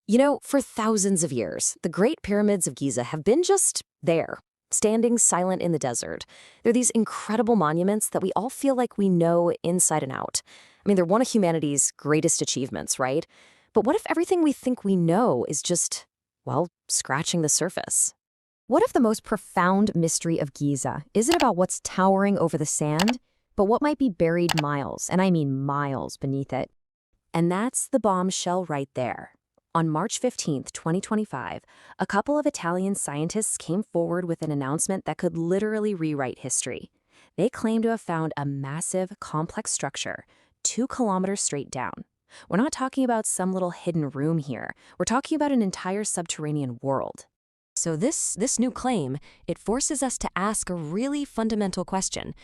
You know, for thousands of years, the Great Pyramids of Giza have been just there, standing silent in the desert. They're these incredible monuments that we all feel like we know inside and out. I mean, they're one of humanity's greatest achievements, right? But what if everything we think we know is just, well, scratching the surface? What if the most profound mystery of Giza isn't about what's towering over the sand, but what might be buried miles, and I mean miles, beneath it? And that's the bombshell right there. On March 15th, 2025, a couple of Italian scientists came forward with an announcement that could literally rewrite history. They claim to have found a massive, complex structure, 2 kilometers straight down. We're not talking about some little hidden room here. We're talking about an entire subterranean world. So this new claim, it forces us to ask a really fundamental question.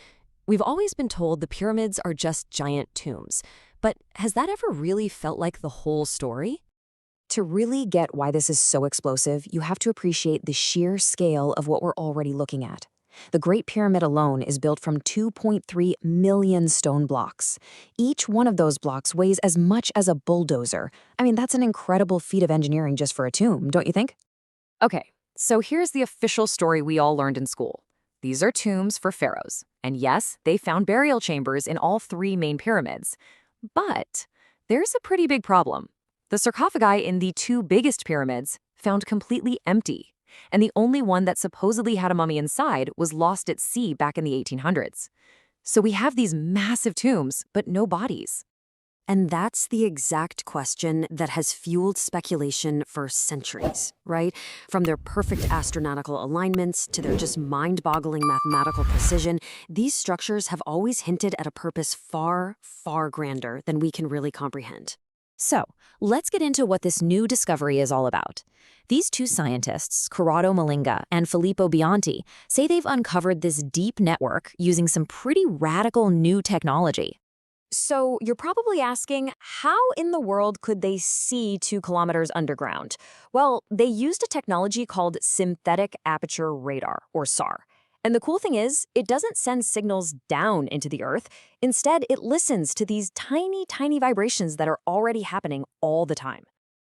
We've always been told the pyramids are just giant tombs, but has that ever really felt like the whole story? To really get why this is so explosive, you have to appreciate the sheer scale of what we're already looking at. The Great Pyramid alone is built from 2.3 million stone blocks. Each one of those blocks weighs as much as a bulldozer. I mean, that's an incredible feat of engineering just for a tomb, don't you think? Okay, so here's the official story we all learned in school. These are tombs for pharaohs. And yes, they found burial chambers in all 3 main pyramids. But there's a pretty big problem. The sarcophagi in the 2 biggest pyramids found completely empty, and the only one that supposedly had a mummy inside was lost at sea back in the 1800s. So we have these massive tombs, but no bodies. And that's the exact question that has fueled speculation for centuries, right? From their perfect astronomical alignments to their just mind-boggling mathematical precision, these structures have always hinted at a purpose far, far grander than we can really comprehend. So, let's get into what this new discovery is all about. These 2 scientists, Corrado Malinga and Filippo Bianchi, say they've uncovered this deep network using some pretty radical new technology. So, you're probably asking, how in the world could they see 2 kilometers underground? Well, they used a technology called synthetic aperture radar, or SAR. And the cool thing is, it doesn't send signals down into the Earth. Instead, it listens to these tiny, tiny vibrations that are already happening all the time.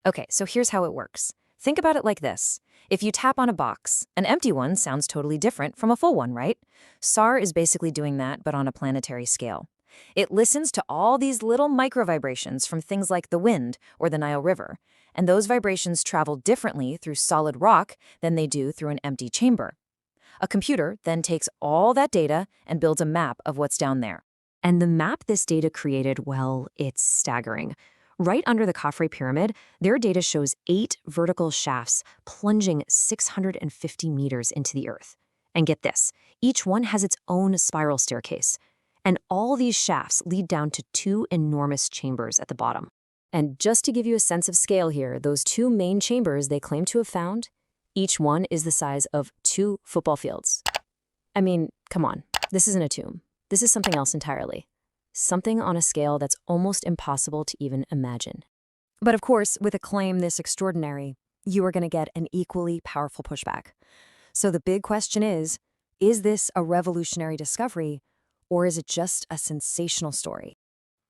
Okay, so here's how it works. Think about it like this. If you tap on a box, an empty one sounds totally different from a full one, right? SAR is basically doing that, but on a planetary scale. It listens to all these little micro-vibrations from things like the wind or the Nile River, and those vibrations travel differently through solid rock than they do through an empty chamber. A computer then takes all that data and builds a map of what's down there. And the map this data created, well, it's staggering. Right under the Khafre Pyramid, their data shows 8 vertical shafts plunging 650 meters into the Earth. And get this, each one has its own spiral staircase. And all these shafts lead down to 2 enormous chambers at the bottom. And just to give you a sense of scale here, those 2 main chambers they claim to have found, each one is the size of 2 football fields. I mean, come on, this isn't a tomb. This is something else entirely. Something on a scale that's almost impossible to even imagine. But of course, with a claim this extraordinary, you are going to get an equally powerful pushback. So the big question is this a revolutionary discovery, or is it just a sensational story?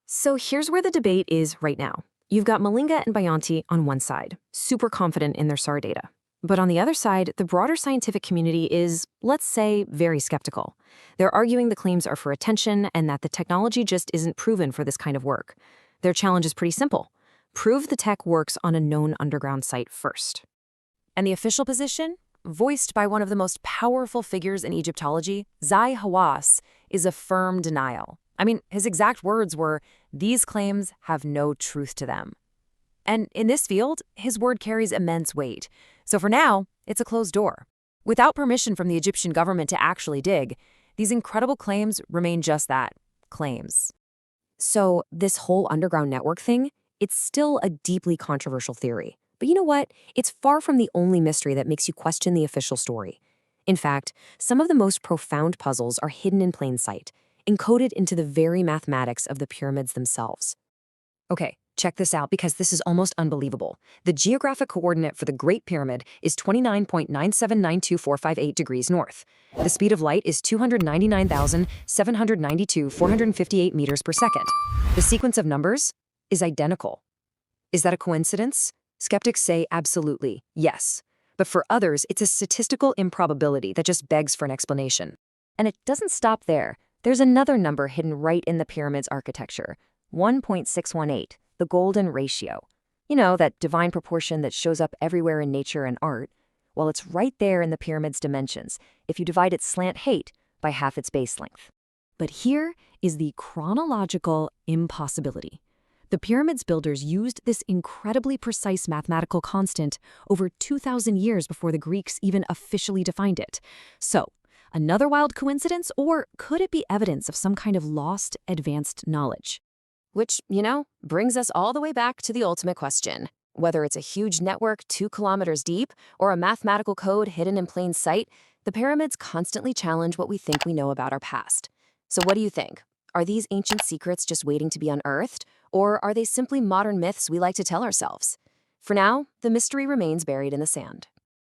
So here's where the debate is right now. You've got Malinga and Bianchi on one side, super confident in their SAR data. But on the other side, the broader scientific community is, let's say, very skeptical. They're arguing the claims are for attention and that the technology just isn't proven for this kind of work. Their challenge is pretty simple. Prove the tech works on a known underground site first. And the official position, voiced by one of the most powerful figures in Egyptology, Zahi Hawass, is a firm denial. I mean, his exact words were, "These claims have no truth to them." And in this field, his word carries immense weight. So for now, it's a closed door. Without permission from the Egyptian government to actually dig, these incredible claims remain just that, claims. So this whole underground network thing, it's still a deeply controversial theory. But you know what? It's far from the only mystery that makes you question the official story. In fact, some of the most profound puzzles are hidden in plain sight, encoded into the very mathematics of the pyramids themselves. Okay, check this out because this is almost unbelievable. The geographic coordinate for the Great Pyramid is 29.9792458 degrees north. The speed of light is 299,792,458 meters per second. The sequence of numbers is identical. Is that a coincidence? Skeptics say absolutely, yes. But for others, it's a statistical improbability that just begs for an explanation. And it doesn't stop there. There's another number hidden right in the pyramid's architecture, 1.618, the golden ratio. You know, that divine proportion that shows up everywhere in nature and art. Well, it's right there in the pyramid's dimensions, if you divide its slant height by half its base length. But here is the chronological impossibility. The pyramid's builders used this incredibly precise mathematical constant over 2,000 years before the Greeks even officially defined it. So, another wild coincidence, or could it be evidence of some kind of lost, advanced knowledge? Which, brings us all the way back to the ultimate question. Whether it's a huge network 2 kilometers deep or a mathematical code hidden in plain sight, the pyramids constantly challenge what we think we know about our past. So what do you think? Are these ancient secrets just waiting to be unearthed, or are they simply modern myths we like to tell ourselves? For now, the mystery remains buried in the sand.